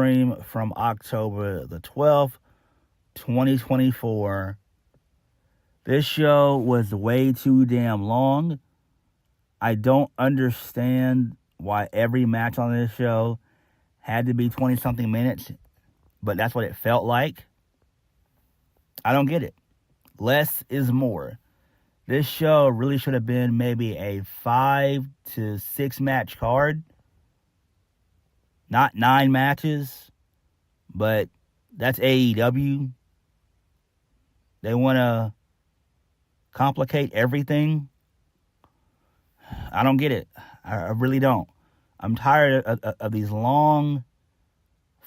Dream from October the 12th, 2024. This show was way too damn long. I don't understand why every match on this show had to be 20-something minutes, but that's what it felt like. I don't get it. Less is more. This show really should have been maybe a 5 to 6 match card. Not 9 matches, but that's AEW. They want to complicate everything. I don't get it. I really don't. I'm tired of these long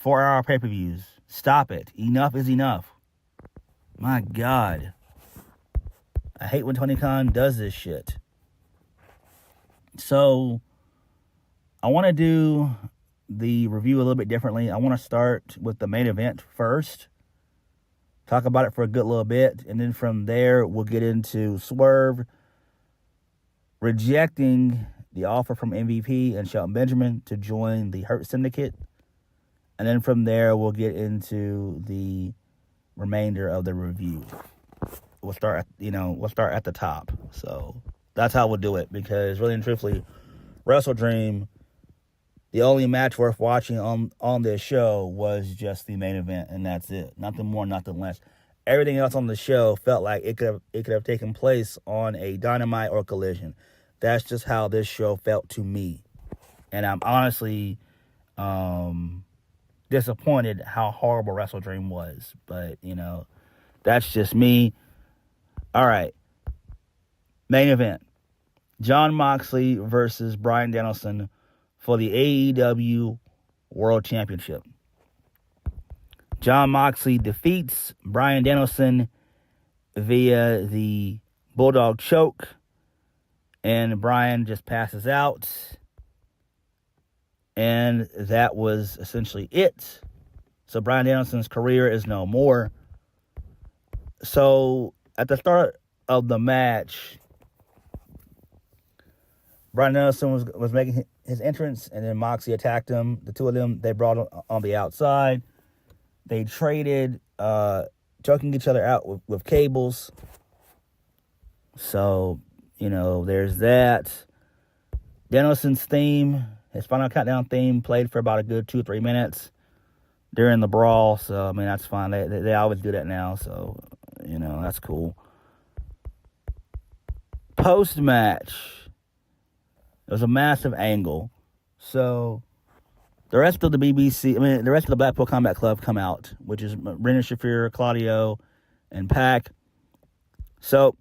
4-hour pay-per-views. Stop it. Enough is enough. My God. I hate when Tony Khan does this shit. So, I want to do the review a little bit differently. I want to start with the main event first. Talk about it for a good little bit. And then from there, we'll get into Swerve rejecting the offer from MVP and Shelton Benjamin to join the Hurt Syndicate. And then from there, we'll get into the remainder of the review. We'll start at the top. So that's how we'll do it, because really and truthfully, Wrestle Dream, the only match worth watching on this show was just the main event, and that's it. Nothing more, nothing less. Everything else on the show felt like it could have taken place on a Dynamite or Collision. That's just how this show felt to me. And I'm honestly disappointed how horrible Wrestle Dream was. But, that's just me. All right. Main event. Jon Moxley versus Bryan Danielson for the AEW World Championship. Jon Moxley defeats Bryan Danielson via the Bulldog Choke, and Bryan just passes out, and that was essentially it. So Bryan Danielson's career is no more. So at the start of the match, Bryan Danielson was making his entrance, and then Moxley attacked him. The two of them, they brought him on the outside. They traded, choking each other out with cables. So, there's that. Danielson's theme, his Final Countdown theme, played for about a good 2 or 3 minutes during the brawl. So, that's fine. They always do that now. So, that's cool. Post-match, it was a massive angle. So, the rest of the the rest of the Blackpool Combat Club come out, which is Brendan Shafir, Claudio, and Pac. So,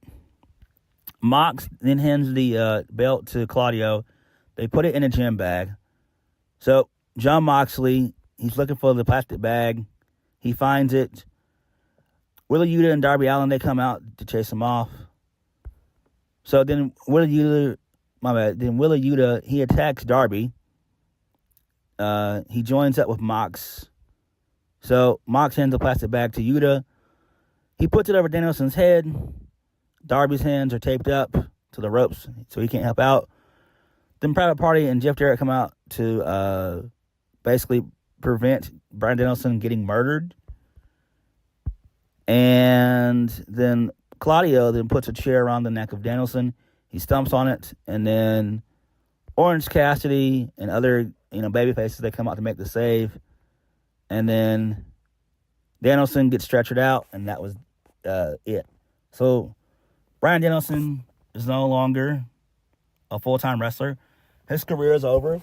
Mox then hands the belt to Claudio. They put it in a gym bag. So, Jon Moxley, he's looking for the plastic bag. He finds it. Wheeler Yuta and Darby Allin, they come out to chase him off. So then Wheeler Yuta, he attacks Darby. He joins up with Mox. So Mox hands the plastic bag to Yuta. He puts it over Danielson's head. Darby's hands are taped up to the ropes, so he can't help out. Then Private Party and Jeff Jarrett come out to basically prevent Bryan Danielson getting murdered. And then Claudio then puts a chair around the neck of Danielson. He stumps on it, and then Orange Cassidy and other baby faces, they come out to make the save. And then Danielson gets stretchered out, and that was it. So Bryan Danielson is no longer a full-time wrestler. His career is over,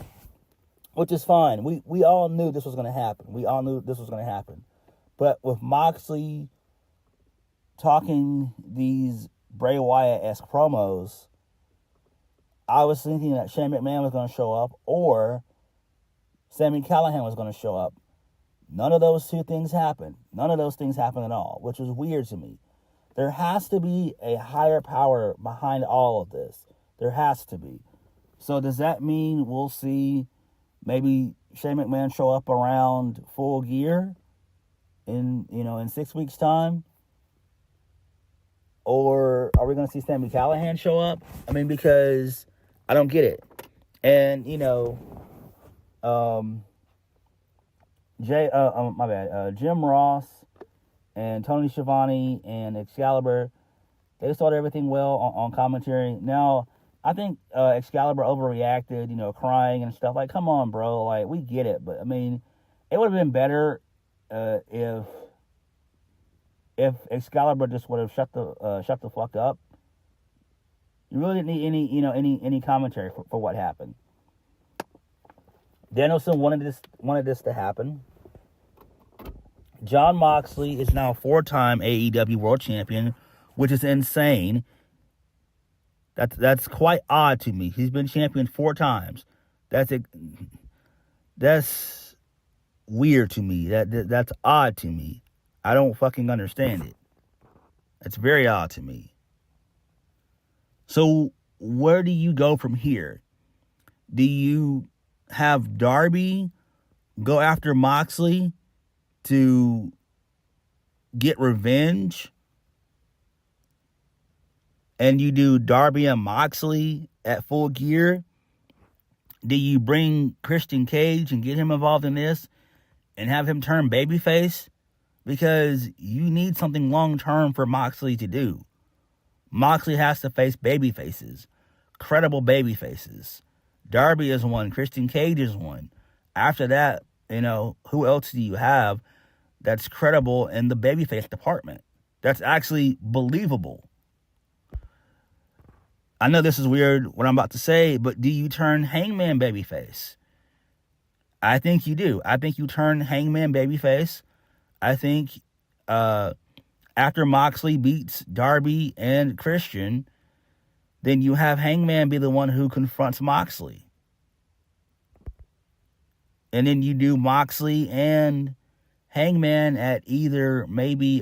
which is fine. We all knew this was going to happen. But with Moxley talking these Bray Wyatt-esque promos, I was thinking that Shane McMahon was going to show up or Sami Callihan was going to show up. None of those two things happened. None of those things happened at all, which was weird to me. There has to be a higher power behind all of this. There has to be. So does that mean we'll see maybe Shane McMahon show up around Full Gear in 6 weeks' time? Or are we going to see Sami Callihan show up? Because I don't get it. And, Jim Ross and Tony Schiavone and Excalibur, they started everything well on commentary. Now, I think Excalibur overreacted, crying and stuff. Like, come on, bro. Like, we get it. But, I mean, it would have been better if Excalibur just would have shut the fuck up. You really didn't need any commentary for what happened. Danielson wanted this to happen. Jon Moxley is now 4-time AEW World Champion, which is insane. That's quite odd to me. He's been champion 4 times. That's weird to me. That's odd to me. I don't fucking understand it. That's very odd to me. So where do you go from here? Do you have Darby go after Moxley to get revenge? And you do Darby and Moxley at Full Gear? Do you bring Christian Cage and get him involved in this and have him turn babyface? Because you need something long-term for Moxley to do. Moxley has to face babyfaces. Credible babyfaces. Darby is one. Christian Cage is one. After that, who else do you have that's credible in the babyface department? That's actually believable. I know this is weird what I'm about to say, but do you turn Hangman babyface? I think you do. I think you turn Hangman babyface. I think after Moxley beats Darby and Christian, then you have Hangman be the one who confronts Moxley. And then you do Moxley and Hangman at either maybe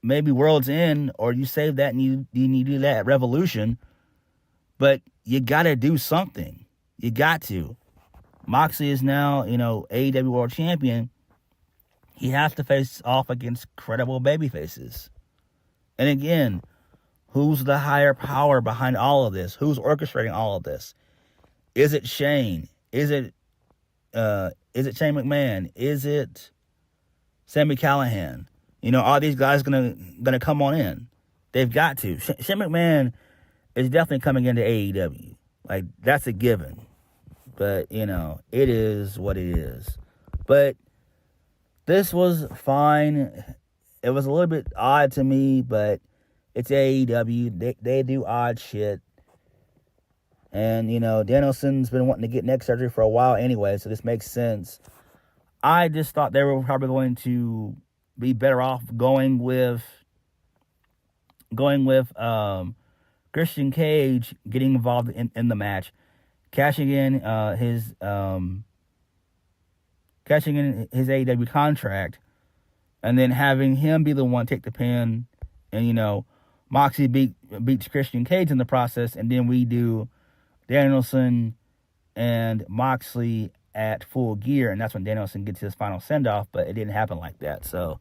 World's End, or you save that and you do that at Revolution. But you got to do something. You got to. Moxley is now, AEW World Champion. He has to face off against credible babyfaces. And again, who's the higher power behind all of this? Who's orchestrating all of this? Is it Shane? Is it Shane McMahon? Is it Sami Callihan? Are these guys gonna come on in? They've got to. Shane McMahon is definitely coming into AEW. Like, that's a given. But, it is what it is. But this was fine. It was a little bit odd to me, but it's AEW. They do odd shit. And, Danielson's been wanting to get neck surgery for a while anyway, so this makes sense. I just thought they were probably going to be better off going with Christian Cage getting involved in the match, cashing in his AEW contract, and then having him be the one take the pin, and Moxley beats Christian Cage in the process, and then we do Danielson and Moxley at Full Gear, and that's when Danielson gets his final send-off, but it didn't happen like that. So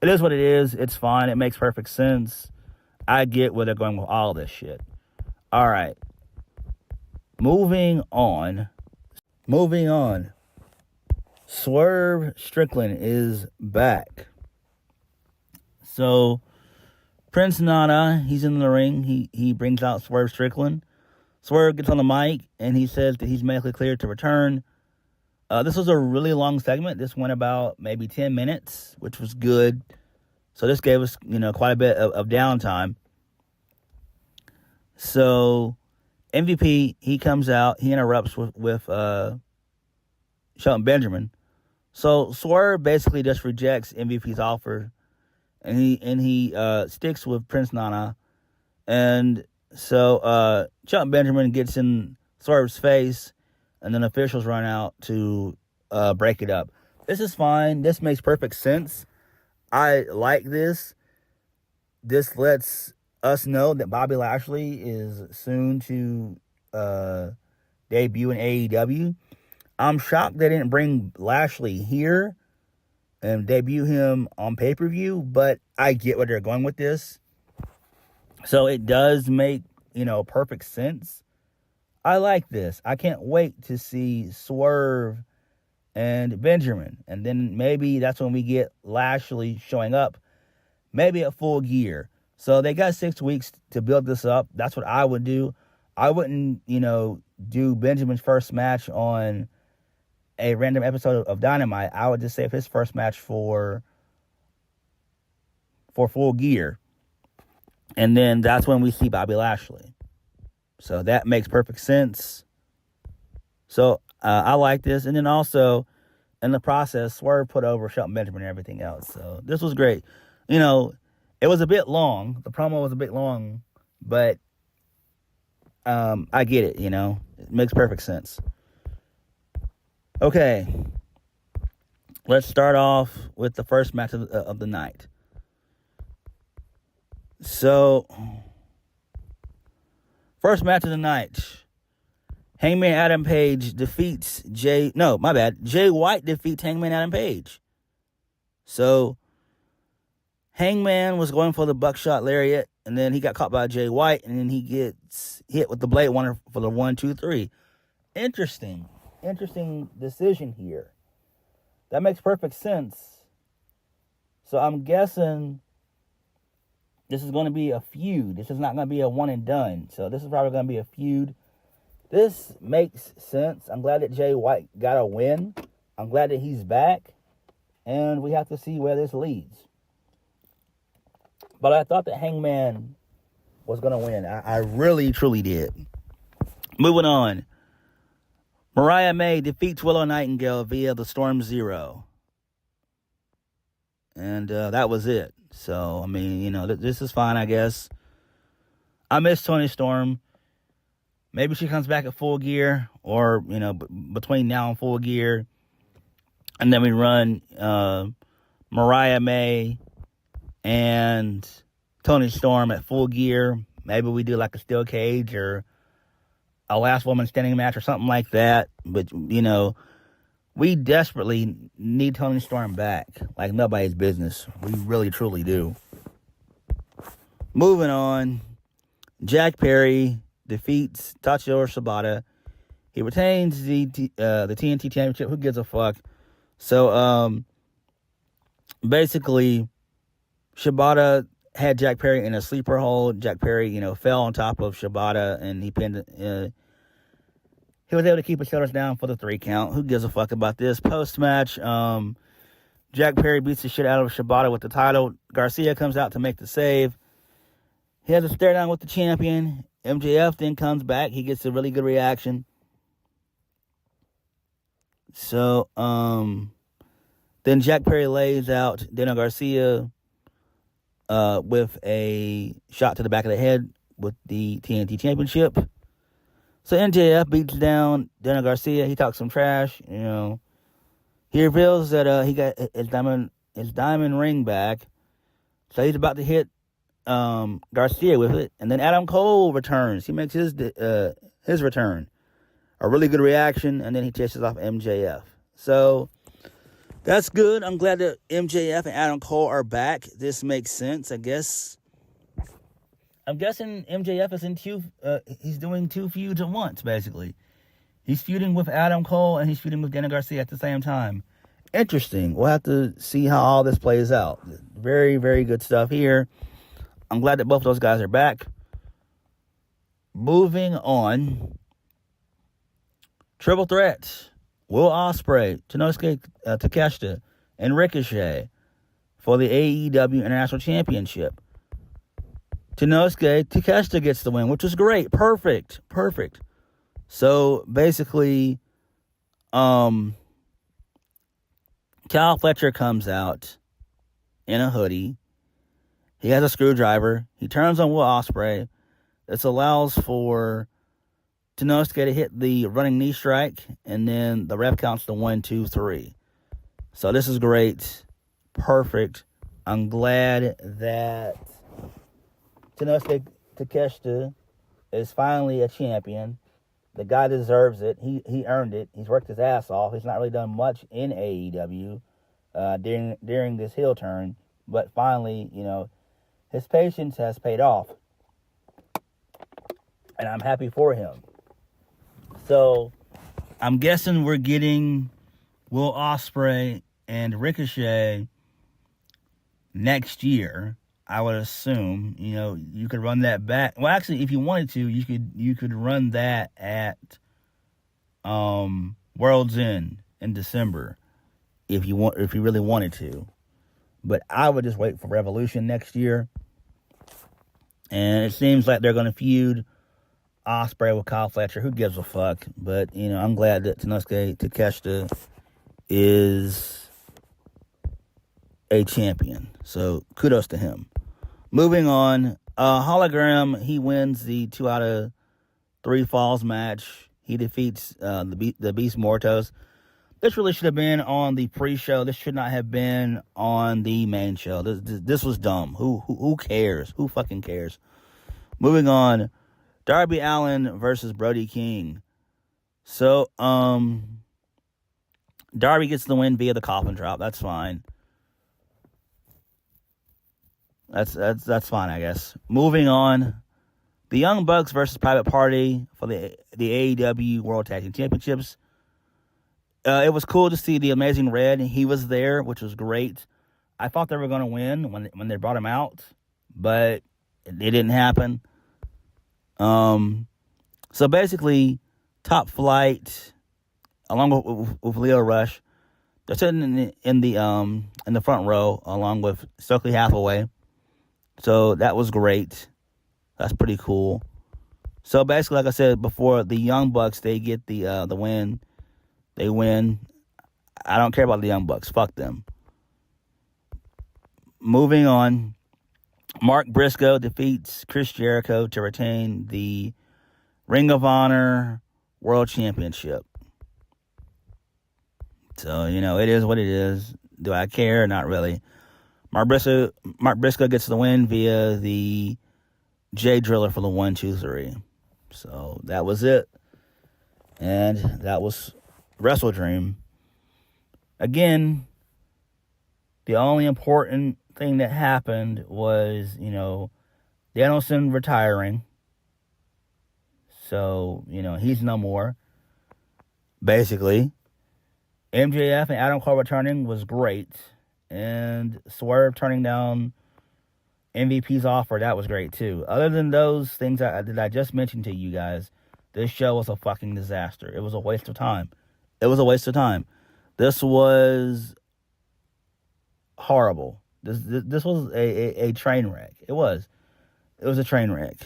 it is what it is. It's fine. It makes perfect sense. I get where they're going with all this shit. All right. Moving on. Swerve Strickland is back. So Prince Nana, he's in the ring. He brings out Swerve Strickland. Swerve gets on the mic, and he says that he's medically cleared to return. This was a really long segment. This went about maybe 10 minutes, which was good. So this gave us, quite a bit of downtime. So MVP, he comes out. He interrupts with Shelton Benjamin. So Swerve basically just rejects MVP's offer, and he sticks with Prince Nana. And so Shelton Benjamin gets in Swerve's face, and then officials run out to break it up. This is fine. This makes perfect sense. I like this. This lets us know that Bobby Lashley is soon to debut in AEW. I'm shocked they didn't bring Lashley here and debut him on pay-per-view, but I get where they're going with this. So it does make, perfect sense. I like this. I can't wait to see Swerve and Benjamin. And then maybe that's when we get Lashley showing up, maybe at Full Gear. So they got 6 weeks to build this up. That's what I would do. I wouldn't, do Benjamin's first match on a random episode of Dynamite. I would just save his first match for Full Gear. And then that's when we see Bobby Lashley. So that makes perfect sense. So I like this. And then also, in the process, Swerve put over Shelton Benjamin and everything else. So this was great. It was a bit long. The promo was a bit long. But I get it, It makes perfect sense. Okay. Let's start off with the first match of the night. So, first match of the night. Hangman Adam Page defeats Jay White defeats Hangman Adam Page. So, Hangman was going for the buckshot lariat, and then he got caught by Jay White, and then he gets hit with the Blade Wonder for the 1, 2, 3. Interesting decision here. That makes perfect sense. So I'm guessing this is going to be a feud. This is not going to be a one and done. So this is probably going to be a feud. This makes sense. I'm glad that Jay White got a win. I'm glad that he's back. And we have to see where this leads. But I thought that Hangman was going to win. I really, truly did. Moving on. Mariah May defeats Willow Nightingale via the Storm Zero. And that was it. So, this is fine, I guess. I miss Toni Storm. Maybe she comes back at Full Gear, or, between now and Full Gear. And then we run Mariah May and Toni Storm at Full Gear. Maybe we do like a steel cage or a last woman standing match or something like that. But, we desperately need Toni Storm back like nobody's business. We really, truly do. Moving on. Jack Perry defeats Tatsuya Shibata. He retains the TNT Championship. Who gives a fuck? So, basically, Shibata had Jack Perry in a sleeper hold. Jack Perry, fell on top of Shibata, and he pinned. He was able to keep his shoulders down for the 3 count. Who gives a fuck about this? Post-match, Jack Perry beats the shit out of Shibata with the title. Garcia comes out to make the save. He has a stare down with the champion. MJF then comes back. He gets a really good reaction. So, then Jack Perry lays out Daniel Garcia with a shot to the back of the head with the TNT Championship. So MJF beats down Daniel Garcia. He talks some trash, He reveals that he got his diamond ring back. So he's about to hit Garcia with it. And then Adam Cole returns. He makes his return. A really good reaction. And then he chases off MJF. So that's good. I'm glad that MJF and Adam Cole are back. This makes sense, I guess. I'm guessing MJF is he's doing 2 feuds at once, basically. He's feuding with Adam Cole and he's feuding with Daniel Garcia at the same time. Interesting. We'll have to see how all this plays out. Very, very good stuff here. I'm glad that both of those guys are back. Moving on. Triple threat. Will Ospreay, Takeshita, Takeshita, and Ricochet for the AEW International Championship. Takeshita gets the win, which was great. Perfect. So, basically, Kyle Fletcher comes out in a hoodie. He has a screwdriver. He turns on Will Ospreay. This allows for Knonsuke to hit the running knee strike, and then the ref counts to 1, 2, 3. So, this is great. Perfect. I'm glad that Knonsuke Takeshita is finally a champion. The guy deserves it. He earned it. He's worked his ass off. He's not really done much in AEW during this heel turn. But finally, his patience has paid off. And I'm happy for him. So, I'm guessing we're getting Will Ospreay and Ricochet next year, I would assume, you could run that back. Well, actually, if you wanted to, you could run that at World's End in December if you really wanted to. But I would just wait for Revolution next year. And it seems like they're going to feud Ospreay with Kyle Fletcher. Who gives a fuck? But, I'm glad that Takeshita is a champion. So, kudos to him. Moving on. Hologram, he wins the 2 out of 3 falls match. He defeats the Beast Mortos. This really should have been on the pre-show. This should not have been on the main show. This was dumb. Who cares? Who fucking cares? Moving on. Darby Allin versus Brody King. So, Darby gets the win via the coffin drop. That's fine. That's fine, I guess. Moving on. The Young Bucks versus Private Party for the AEW World Tag Team Championships. It was cool to see the Amazing Red. He was there, which was great. I thought they were going to win when they brought him out, but it didn't happen. So basically, Top Flight, along with Leo Rush, they're sitting in the front row along with Stokely Hathaway. So that was great. That's pretty cool. So basically, like I said before, the Young Bucks, they get the win. They win. I don't care about the Young Bucks. Fuck them. Moving on. Mark Briscoe defeats Chris Jericho to retain the Ring of Honor World Championship. So, it is what it is. Do I care? Not really. Mark Briscoe gets the win via the J Driller for the 1, 2, 3. So, that was it. And that was Wrestle Dream. Again, the only important thing that happened was, Danielson retiring. So, he's no more. Basically. MJF and Adam Cole returning was great. And Swerve turning down MVP's offer, that was great too. Other than those things that I just mentioned to you guys, this show was a fucking disaster. It was a waste of time. This was horrible. This was a train wreck. It was a train wreck.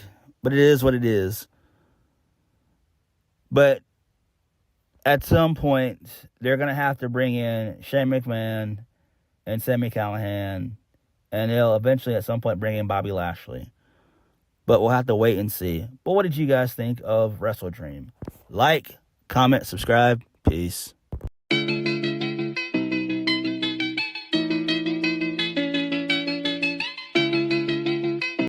But it is what it is. But at some point, they're going to have to bring in Shane McMahon and Sami Callihan, and they'll eventually at some point bring in Bobby Lashley. But we'll have to wait and see. But what did you guys think of Wrestle Dream? Like, comment, subscribe. Peace.